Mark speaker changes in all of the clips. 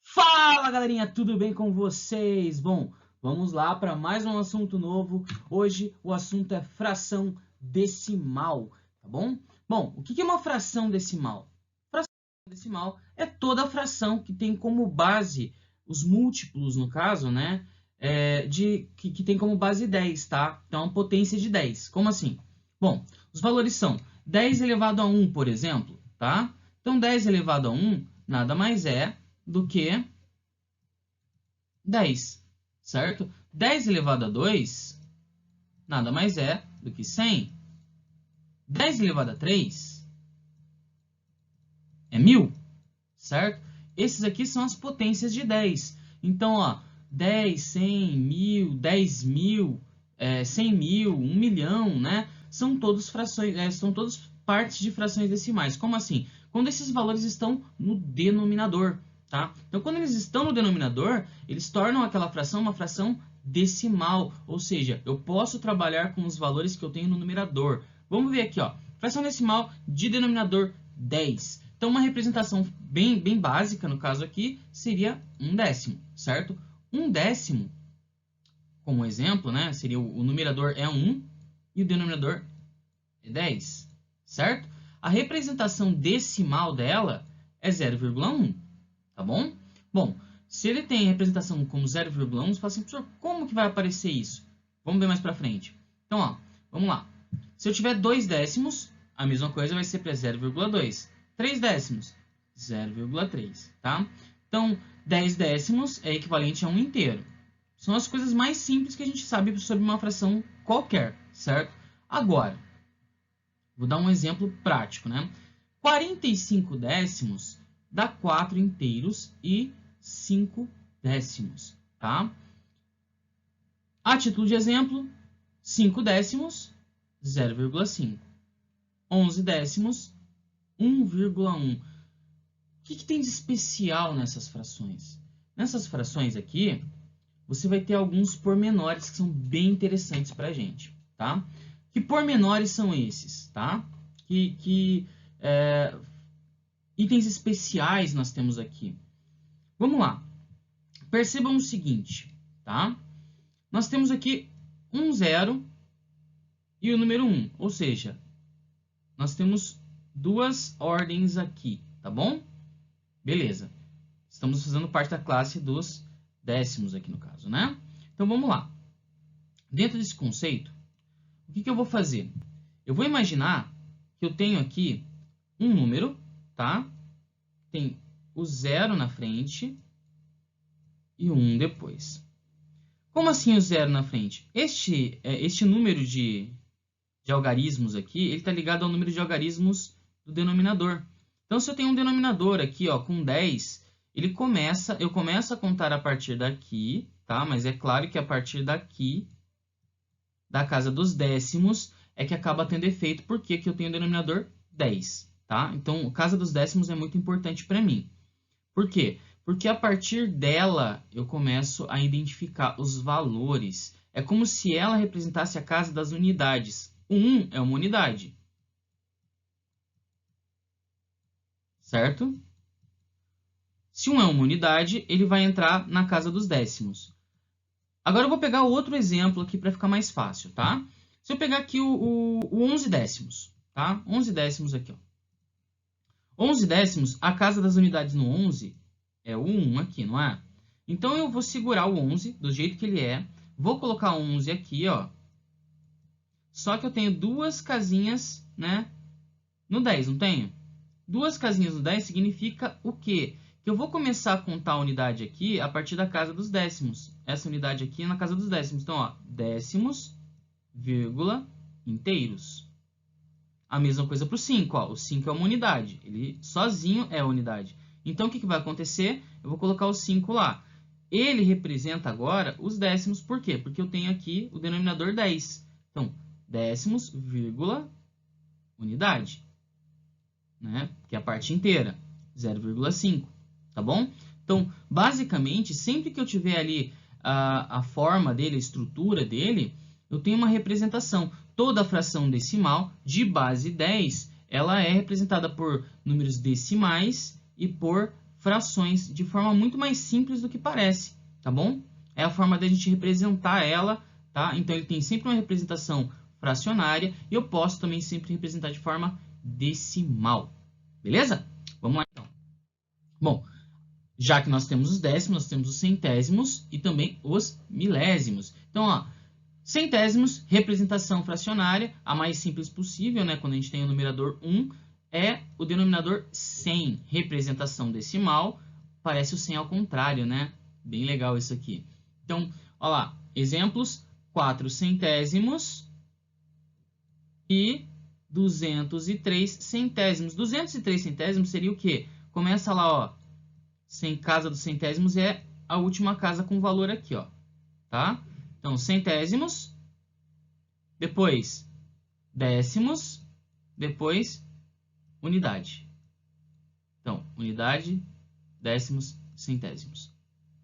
Speaker 1: Fala, galerinha, tudo bem com vocês? Bom, vamos lá para mais um assunto novo. Hoje o assunto é fração decimal, tá bom? Bom, o que é uma fração decimal? Fração decimal é toda fração que tem como base os múltiplos, no caso, né? Que tem como base 10, tá? Então, a potência de 10. Como assim? Bom, os valores são 10 elevado a 1, por exemplo, tá? Então, 10 elevado a 1 nada mais é do que 10, certo? 10 elevado a 2 nada mais é do que 100. 10 elevado a 3 é 1000, certo? Esses aqui são as potências de 10. Então, ó, 10, 100, 1000, 10.000, 100.000, 1 milhão, né? São todas frações, são todas partes de frações decimais. Como assim? Quando esses valores estão no denominador, tá? Então, quando eles estão no denominador, eles tornam aquela fração uma fração decimal, ou seja, eu posso trabalhar com os valores que eu tenho no numerador. Vamos ver aqui, ó, fração decimal de denominador 10. Então, uma representação bem básica, no caso aqui, seria 1/10, certo? 1/10, como exemplo, né, seria o numerador é 1 e o denominador é 10, certo? A representação decimal dela é 0,1, tá bom? Bom, se ele tem representação como 0,1, você fala assim, professor, como que vai aparecer isso? Vamos ver mais pra frente. Então, ó, vamos lá. Se eu tiver 2 décimos, a mesma coisa vai ser para 0,2. 3 décimos, 0,3, tá? Então, 10 décimos é equivalente a 1 inteiro. São as coisas mais simples que a gente sabe sobre uma fração qualquer, certo? Agora, vou dar um exemplo prático, né? 45 décimos dá 4 inteiros e 5 décimos, tá? A título de exemplo, 5 décimos, 0,5. 11 décimos, 1,1. O que tem de especial nessas frações? Nessas frações aqui, você vai ter alguns pormenores que são bem interessantes para a gente, tá? Que pormenores são esses, tá? Itens especiais nós temos aqui. Vamos lá. Percebam o seguinte, tá? Nós temos aqui um 0 e o número 1, ou seja, nós temos duas ordens aqui, tá bom? Beleza. Estamos fazendo parte da classe dos décimos aqui no caso, né? Então, vamos lá. Dentro desse conceito, o que eu vou fazer? Eu vou imaginar que eu tenho aqui um número, tá? Tem o 0 na frente e o 1 depois. Como assim o 0 na frente? Este número de algarismos aqui, ele está ligado ao número de algarismos do denominador. Então, se eu tenho um denominador aqui, ó, com 10, eu começo a contar a partir daqui, tá? Mas é claro que a partir daqui, da casa dos décimos, é que acaba tendo efeito, porque aqui eu tenho o denominador 10, tá? Então, a casa dos décimos é muito importante para mim. Por quê? Porque a partir dela, eu começo a identificar os valores. É como se ela representasse a casa das unidades. O 1 é uma unidade. Certo? Se 1 é uma unidade, ele vai entrar na casa dos décimos. Agora eu vou pegar outro exemplo aqui para ficar mais fácil, tá? Se eu pegar aqui o 11 décimos, tá? 11 décimos aqui, ó. 11 décimos, a casa das unidades no 11 é o 1 aqui, não é? Então, eu vou segurar o 11 do jeito que ele é. Vou colocar o 11 aqui, ó. Só que eu tenho duas casinhas, né, no 10, não tenho? Duas casinhas no 10 significa o quê? Que eu vou começar a contar a unidade aqui a partir da casa dos décimos. Essa unidade aqui é na casa dos décimos. Então, ó, décimos, vírgula, inteiros. A mesma coisa para o 5, ó. O 5 é uma unidade. Ele sozinho é a unidade. Então, o que vai acontecer? Eu vou colocar o 5 lá. Ele representa agora os décimos. Por quê? Porque eu tenho aqui o denominador 10. Então, décimos, vírgula, unidade, né? Que é a parte inteira, 0,5, tá bom? Então, basicamente, sempre que eu tiver ali a forma dele, a estrutura dele, eu tenho uma representação. Toda fração decimal de base 10, ela é representada por números decimais e por frações de forma muito mais simples do que parece, tá bom? É a forma da gente representar ela, tá? Então, ele tem sempre uma representação fracionária e eu posso também sempre representar de forma decimal, beleza? Vamos lá, então. Bom, já que nós temos os décimos, nós temos os centésimos e também os milésimos. Então, ó, centésimos, representação fracionária, a mais simples possível, né? Quando a gente tem o numerador 1, é o denominador 100. Representação decimal, parece o 100 ao contrário, né? Bem legal isso aqui. Então, ó lá, exemplos, 4 centésimos e 203 centésimos. 203 centésimos seria o quê? Começa lá, ó, sem casa dos centésimos é a última casa com valor aqui, ó, tá? Então, centésimos, depois décimos, depois unidade. Então, unidade, décimos, centésimos.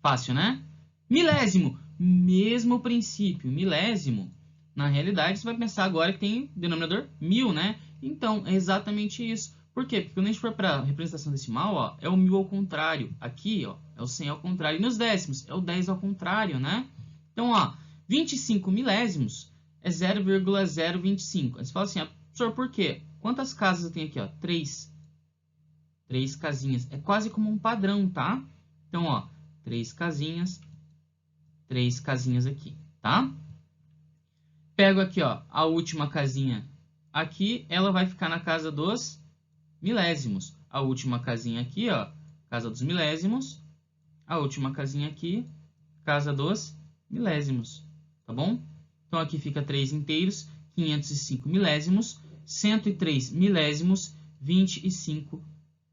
Speaker 1: Fácil, né? Milésimo, mesmo princípio. Milésimo, na realidade, você vai pensar agora que tem denominador 1000, né? Então, é exatamente isso. Por quê? Porque quando a gente for para a representação decimal, ó, é o 1000 ao contrário. Aqui, ó, é o 100 ao contrário. E nos décimos, é o 10 ao contrário, né? Então, ó, 25 milésimos é 0,025. Aí você fala assim, professor, por quê? Quantas casas eu tenho aqui, ó? 3. 3 casinhas. É quase como um padrão, tá? Então, ó, 3 casinhas aqui, tá? Pego aqui, ó, a última casinha aqui, ela vai ficar na casa dos milésimos. A última casinha aqui, ó, casa dos milésimos. A última casinha aqui, casa dos milésimos, tá bom? Então, aqui fica 3 inteiros, 505 milésimos, 103 milésimos, 25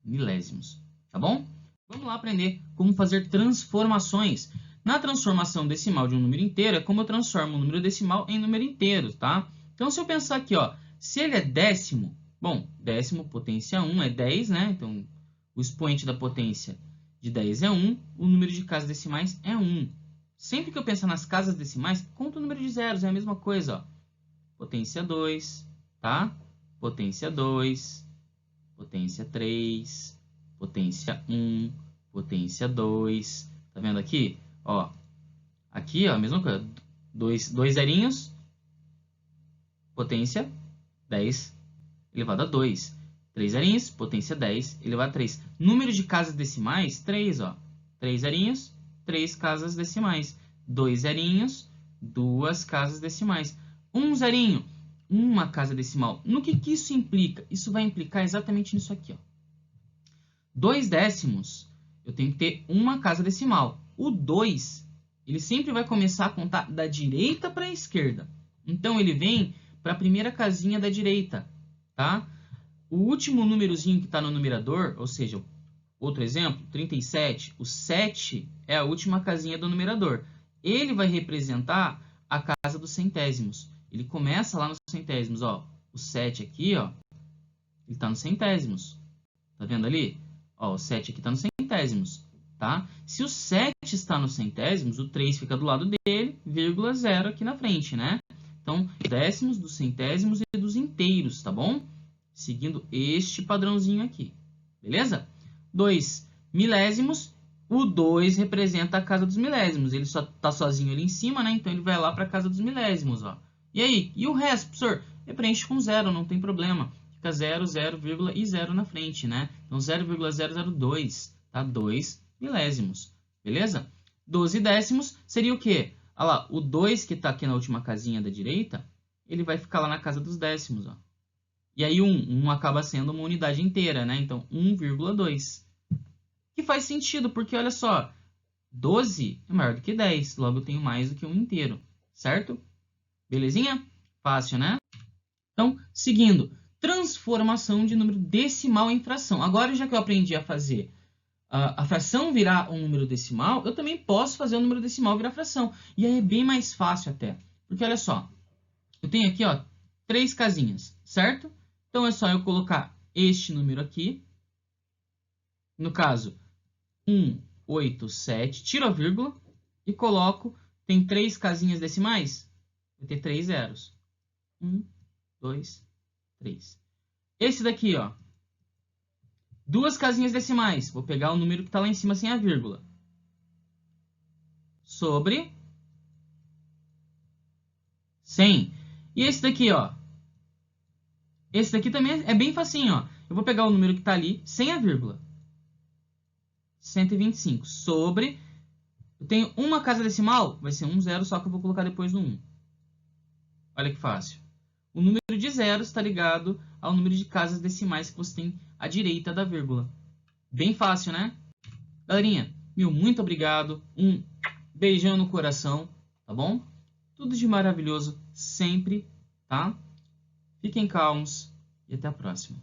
Speaker 1: milésimos, tá bom? Vamos lá aprender como fazer transformações. Na transformação decimal de um número inteiro, é como eu transformo um número decimal em número inteiro, tá? Então, se eu pensar aqui, ó, se ele é décimo, bom, décimo potência 1 é 10, né? Então, o expoente da potência de 10 é 1, o número de casas decimais é 1. Sempre que eu pensar nas casas decimais, conta o número de zeros, é a mesma coisa, ó. Potência 2, tá? Potência 2, potência 3, potência 1, potência 2. Tá vendo aqui? Ó, aqui, ó, a mesma coisa. Dois zerinhos, potência 10 elevado a 2. 3 zerinhos, potência 10 elevado a 3. Número de casas decimais, 3, ó. 3 zerinhos, 3 casas decimais. 2 zerinhos, 2 casas decimais. 1 zerinho, 1 casa decimal. No que isso implica? Isso vai implicar exatamente nisso aqui, ó. 2 décimos, eu tenho que ter 1 casa decimal. O 2, ele sempre vai começar a contar da direita para a esquerda. Então, ele vem para a primeira casinha da direita, tá? O último númerozinho que está no numerador, ou seja, outro exemplo, 37, o 7 é a última casinha do numerador. Ele vai representar a casa dos centésimos. Ele começa lá nos centésimos, ó. O 7 aqui, ó, ele está nos centésimos. Tá vendo ali? Ó, o 7 aqui está nos centésimos, tá? Se o 7 está nos centésimos, o 3 fica do lado dele, vírgula 0 aqui na frente, né? Então, décimos dos centésimos e dos inteiros, tá bom? Seguindo este padrãozinho aqui, beleza? 2 milésimos, o 2 representa a casa dos milésimos. Ele só tá sozinho ali em cima, né? Então, ele vai lá para a casa dos milésimos, ó. E aí? E o resto, professor? Ele preenche com 0, não tem problema. Fica 0, 0, vírgula e 0 na frente, né? Então, 0,002, tá? 2 milésimos, beleza? 12 décimos seria o quê? Olha lá, o 2 que está aqui na última casinha da direita, ele vai ficar lá na casa dos décimos, ó. E aí, 1 acaba sendo uma unidade inteira, né? Então, 1,2. Que faz sentido, porque olha só, 12 é maior do que 10, logo eu tenho mais do que 1 inteiro, certo? Belezinha? Fácil, né? Então, seguindo, transformação de número decimal em fração. Agora, já que eu aprendi a fazer a fração virar um número decimal, eu também posso fazer o número decimal virar fração. E aí é bem mais fácil até. Porque olha só, eu tenho aqui, ó, 3 casinhas, certo? Então é só eu colocar este número aqui. No caso, 1, 8, 7, tiro a vírgula e coloco, tem 3 casinhas decimais? Vai ter 3 zeros. 1, 2, 3. Esse daqui, ó. Duas casinhas decimais. Vou pegar o número que está lá em cima sem a vírgula. Sobre 100. E esse daqui, ó. Esse daqui também é bem facinho, ó. Eu vou pegar o número que está ali sem a vírgula. 125. Sobre... Eu tenho uma casa decimal, vai ser um zero, só que eu vou colocar depois do 1. Olha que fácil. O número de zeros está ligado ao número de casas decimais que você tem à direita da vírgula. Bem fácil, né? Galerinha, meu muito obrigado. Um beijão no coração, tá bom? Tudo de maravilhoso sempre, tá? Fiquem calmos e até a próxima.